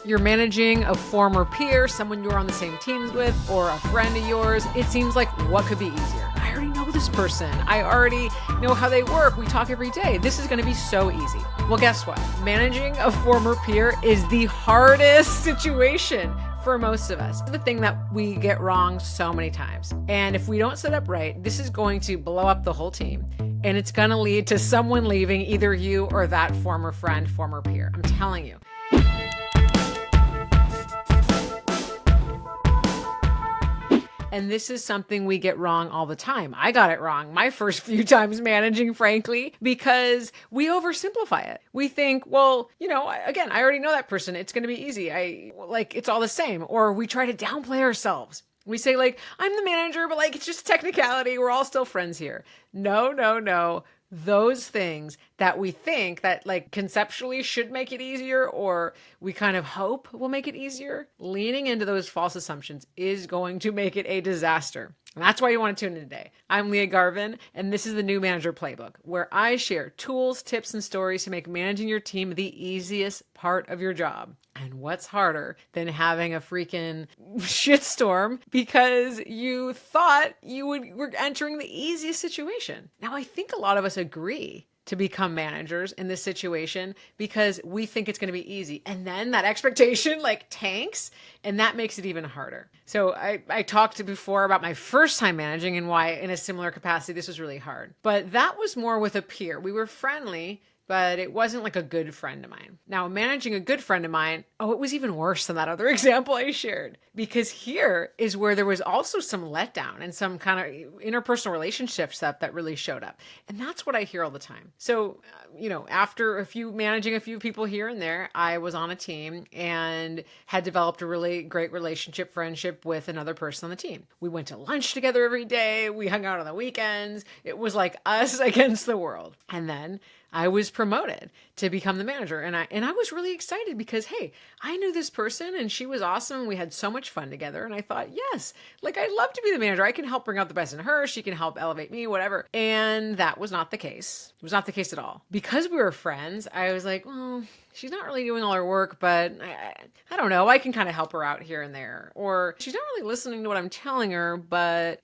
You're managing a former peer, someone you're on the same teams with, or a friend of yours. It seems like what could be easier? I already know this person. I already know how they work. We talk every day. This is going to be so easy. Well, guess what? Managing a former peer is the hardest situation for most of us. It's the thing that we get wrong so many times. And if we don't set up right, this is going to blow up the whole team. And it's going to lead to someone leaving, either you or that former friend, former peer. I'm telling you. And this is something we get wrong all the time. I got it wrong my first few times managing, frankly, because we oversimplify it. We think, well, again, I already know that person. It's going to be easy. It's all the same. Or we try to downplay ourselves. We say I'm the manager, but it's just a technicality. We're all still friends here. No. Those things that we think that conceptually should make it easier, or we kind of hope will make it easier, leaning into those false assumptions is going to make it a disaster. And that's why you want to tune in today. I'm Lia Garvin, and this is the new Manager Playbook, where I share tools, tips, and stories to make managing your team the easiest part of your job. And what's harder than having a freaking shitstorm because you thought you were entering the easiest situation? Now, I think a lot of us agree to become managers in this situation because we think it's going to be easy. And then that expectation tanks, and that makes it even harder. So I talked before about my first time managing and why in a similar capacity this was really hard. But that was more with a peer. We were friendly, but it wasn't a good friend of mine. Now, managing a good friend of mine, it was even worse than that other example I shared, because here is where there was also some letdown and some kind of interpersonal relationship stuff that really showed up. And that's what I hear all the time. So, after managing a few people here and there, I was on a team and had developed a really great friendship with another person on the team. We went to lunch together every day. We hung out on the weekends. It was like us against the world. And then I was promoted to become the manager. And I was really excited because, hey, I knew this person and she was awesome. We had so much fun together. And I thought, yes, I'd love to be the manager. I can help bring out the best in her. She can help elevate me, whatever. And that was not the case. It was not the case at all. Because we were friends, I was like, well, she's not really doing all her work, but I don't know. I can kind of help her out here and there. Or she's not really listening to what I'm telling her, but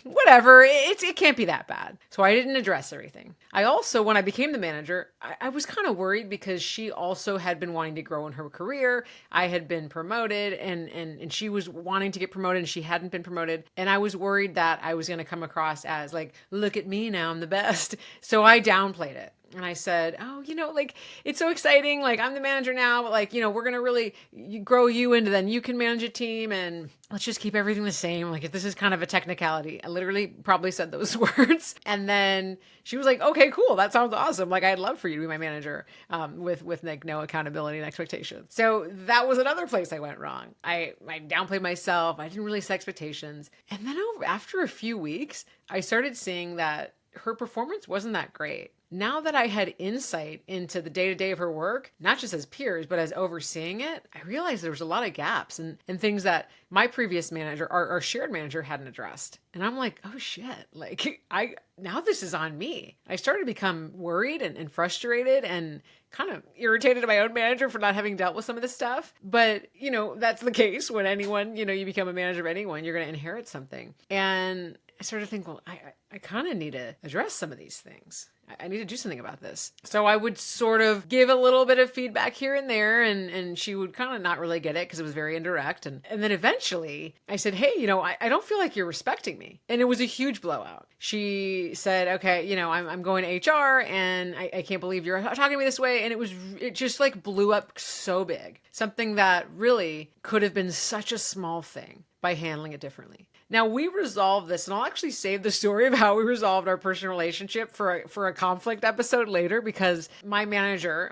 whatever. It can't be that bad. So I didn't address everything. I also, when I became the manager, I was kind of worried because she also had been wanting to grow in her career. I had been promoted and she was wanting to get promoted and she hadn't been promoted. And I was worried that I was going to come across as look at me now, I'm the best. So I downplayed it. And I said, it's so exciting. I'm the manager now, but we're going to really grow you into then you can manage a team and let's just keep everything the same. If this is kind of a technicality, I literally probably said those words. And then she was like, okay, cool. That sounds awesome. I'd love for you to be my manager, with no accountability and expectations. So that was another place I went wrong. I downplayed myself. I didn't really set expectations. And then after a few weeks, I started seeing that her performance wasn't that great. Now that I had insight into the day-to-day of her work, not just as peers, but as overseeing it, I realized there was a lot of gaps and things that my previous manager, our shared manager, hadn't addressed. And I'm like, oh shit, now this is on me. I started to become worried and frustrated and kind of irritated at my own manager for not having dealt with some of this stuff. But, that's the case when anyone, you become a manager of anyone, you're going to inherit something. And I started to think, well, I kind of need to address some of these things. I need to do something about this. So I would sort of give a little bit of feedback here and there, and she would kind of not really get it because it was very indirect. And then eventually I said, hey, I don't feel like you're respecting me. And it was a huge blowout. She said, okay, I'm going to HR and I can't believe you're talking to me this way. And it just blew up so big. Something that really could have been such a small thing by handling it differently. Now, we resolved this, and I'll actually save the story of how we resolved our personal relationship for a conflict episode later, because my manager,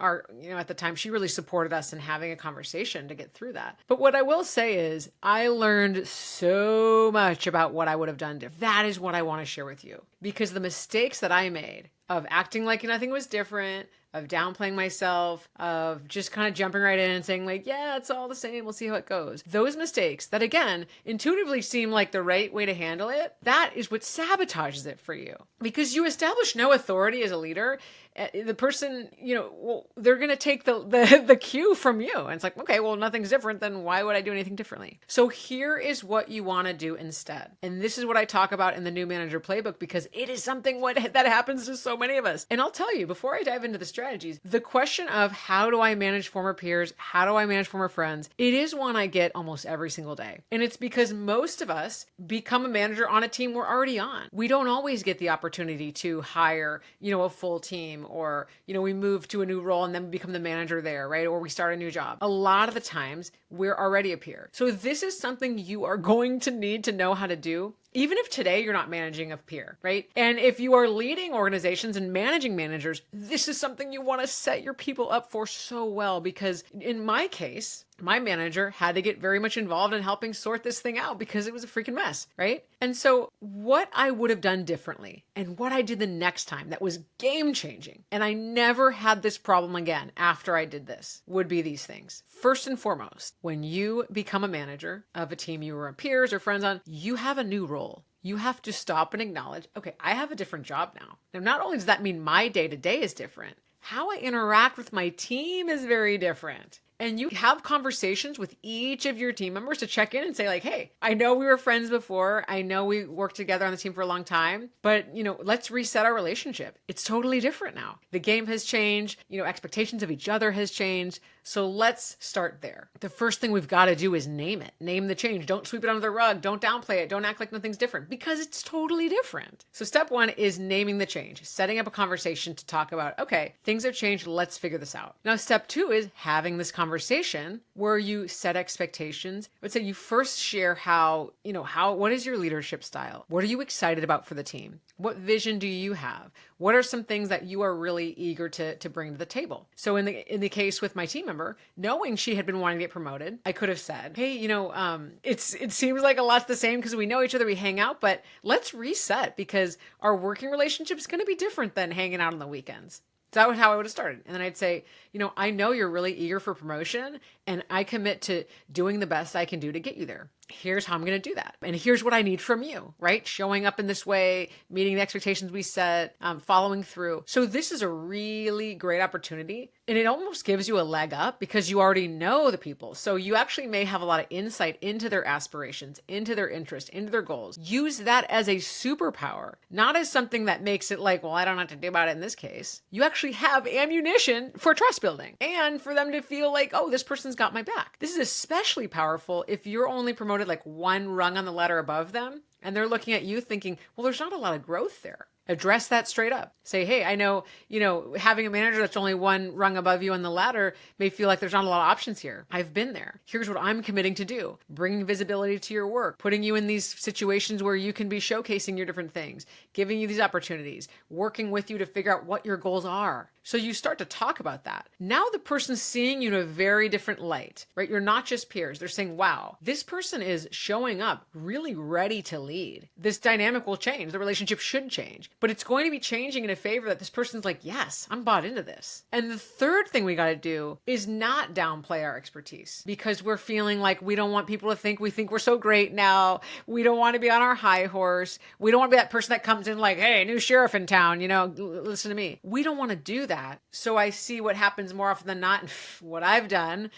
at the time, she really supported us in having a conversation to get through that. But what I will say is I learned so much about what I would have done different. That is what I want to share with you, because the mistakes that I made of acting like nothing was different, of downplaying myself, of just kind of jumping right in and saying yeah, it's all the same. We'll see how it goes. Those mistakes that, again, intuitively seem like the right way to handle it, that is what sabotages it for you, because you establish no authority as a leader the person, well, they're going to take the cue from you. And it's like, okay, well, nothing's different. Then why would I do anything differently? So here is what you want to do instead. And this is what I talk about in the new Manager Playbook, because it is something that happens to so many of us. And I'll tell you, before I dive into the strategies, the question of how do I manage former peers? How do I manage former friends? It is one I get almost every single day. And it's because most of us become a manager on a team we're already on. We don't always get the opportunity to hire, a full team, or, we move to a new role and then we become the manager there, right? Or we start a new job. A lot of the times we're already a peer. So this is something you are going to need to know how to do, even if today you're not managing a peer, right? And if you are leading organizations and managing managers, this is something you want to set your people up for so well, because in my case, my manager had to get very much involved in helping sort this thing out because it was a freaking mess, right? And so what I would have done differently and what I did the next time that was game changing, and I never had this problem again after I did this, would be these things. First and foremost, when you become a manager of a team you were peers or friends on, you have a new role. You have to stop and acknowledge, okay, I have a different job now. Now, not only does that mean my day-to-day is different, how I interact with my team is very different. And you have conversations with each of your team members to check in and say like, hey, I know we were friends before. I know we worked together on the team for a long time, but let's reset our relationship. It's totally different now. The game has changed, expectations of each other has changed. So let's start there. The first thing we've got to do is name it. Name the change. Don't sweep it under the rug. Don't downplay it. Don't act like nothing's different, because it's totally different. So step one is naming the change, setting up a conversation to talk about, okay, things have changed. Let's figure this out. Now, step two is having this conversation where you set expectations. I would say you first share what is your leadership style? What are you excited about for the team? What vision do you have? What are some things that you are really eager to bring to the table? So in the case with my team member, knowing she had been wanting to get promoted, I could have said, hey, it seems like a lot's the same because we know each other, we hang out, but let's reset because our working relationship is going to be different than hanging out on the weekends. That was how I would have started. And then I'd say, I know you're really eager for promotion, and I commit to doing the best I can do to get you there. Here's how I'm going to do that. And here's what I need from you, right? Showing up in this way, meeting the expectations we set, following through. So this is a really great opportunity. And it almost gives you a leg up because you already know the people. So you actually may have a lot of insight into their aspirations, into their interests, into their goals. Use that as a superpower, not as something that makes it like, well, I don't know what to do about it in this case. You actually have ammunition for trust building and for them to feel like, oh, this person's got my back. This is especially powerful if you're only promoted like one rung on the ladder above them and they're looking at you thinking, well, there's not a lot of growth there. Address that straight up. Say, hey, I know, having a manager that's only one rung above you on the ladder may feel like there's not a lot of options here. I've been there. Here's what I'm committing to do. Bringing visibility to your work, putting you in these situations where you can be showcasing your different things, giving you these opportunities, working with you to figure out what your goals are. So you start to talk about that. Now the person's seeing you in a very different light, right? You're not just peers. They're saying, wow, this person is showing up really ready to lead. This dynamic will change. The relationship should change, but it's going to be changing in a favor that this person's like, yes, I'm bought into this. And the third thing we got to do is not downplay our expertise because we're feeling like we don't want people to think we think we're so great now. We don't want to be on our high horse. We don't want to be that person that comes in like, hey, new sheriff in town, listen to me. We don't want to do that. So I see what happens more often than not, and what I've done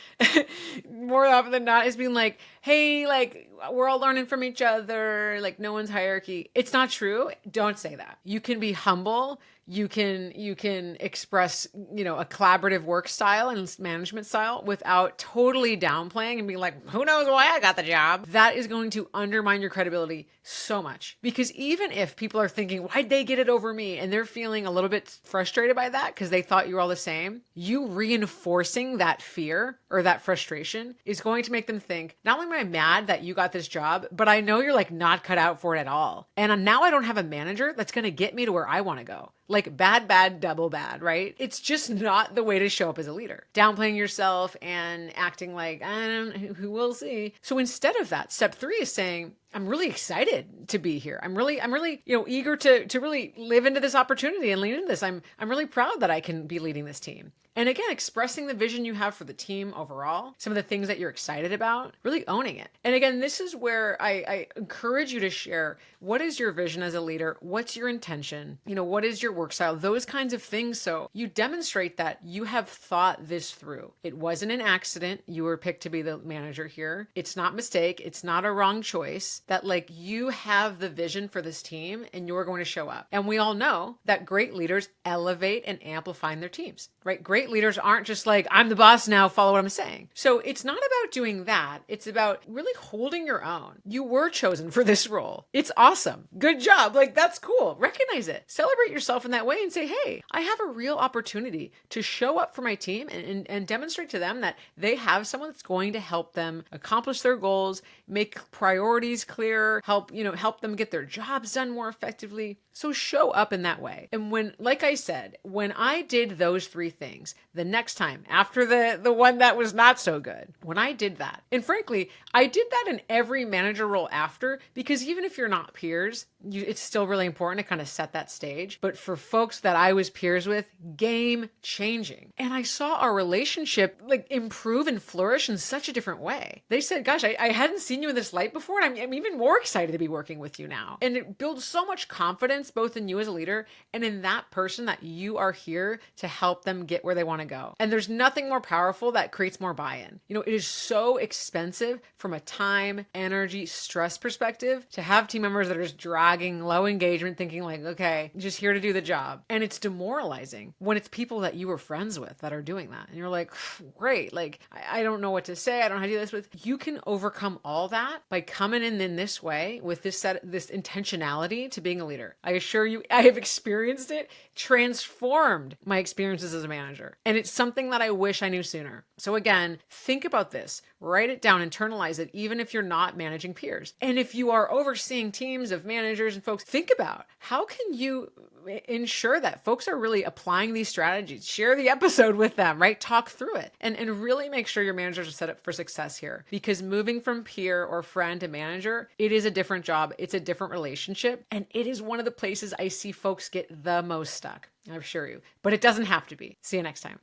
more often than not is being like, hey, like we're all learning from each other, like no one's hierarchy. It's not true. Don't say that. You can be humble. You can express, a collaborative work style and management style without totally downplaying and being like, who knows why I got the job? That is going to undermine your credibility so much. Because even if people are thinking, why'd they get it over me? And they're feeling a little bit frustrated by that because they thought you were all the same, you reinforcing that fear or that frustration is going to make them think, not only am I mad that you got this job, but I know you're like not cut out for it at all. And now I don't have a manager that's going to get me to where I want to go. Like bad, double bad, right? It's just not the way to show up as a leader. Downplaying yourself and acting like, who will see. So instead of that, step 3 is saying, I'm really excited to be here. I'm really, eager to really live into this opportunity and lean into this. I'm really proud that I can be leading this team. And again, expressing the vision you have for the team overall, some of the things that you're excited about, really owning it. And again, this is where I encourage you to share, what is your vision as a leader? What's your intention? What is your work style? Those kinds of things. So you demonstrate that you have thought this through. It wasn't an accident. You were picked to be the manager here. It's not a mistake. It's not a wrong choice. That you have the vision for this team and you're going to show up. And we all know that great leaders elevate and amplify their teams, right? Great leaders aren't just I'm the boss now, follow what I'm saying. So it's not about doing that. It's about really holding your own. You were chosen for this role. It's awesome. Good job. That's cool. Recognize it. Celebrate yourself in that way and say, hey, I have a real opportunity to show up for my team and demonstrate to them that they have someone that's going to help them accomplish their goals, make priorities clear, help them get their jobs done more effectively. So show up in that way. And like I said, when I did those three things, the next time after the one that was not so good, when I did that, and frankly, I did that in every manager role after, because even if you're not peers, it's still really important to kind of set that stage. But for folks that I was peers with, game changing. And I saw our relationship improve and flourish in such a different way. They said, gosh, I hadn't seen you in this light before, and I'm even more excited to be working with you now. And it builds so much confidence both in you as a leader and in that person that you are here to help them get where they want to go. And there's nothing more powerful that creates more buy-in. It is so expensive from a time, energy, stress perspective to have team members that are just dragging, low engagement, thinking okay, just here to do the job. And it's demoralizing when it's people that you were friends with that are doing that. And you're like, great, I don't know what to say. I don't know how to do this with. You can overcome all that by coming in this way with this intentionality to being a leader. I assure you, I have experienced it, transformed my experiences as a manager. And it's something that I wish I knew sooner. So again, think about this, write it down, internalize it, even if you're not managing peers. And if you are overseeing teams of managers and folks, think about how can you ensure that folks are really applying these strategies. Share the episode with them, right? Talk through it and really make sure your managers are set up for success here, because moving from peer or friend to manager, it is a different job. It's a different relationship. And it is one of the places I see folks get the most stuck. I assure you, but it doesn't have to be. See you next time.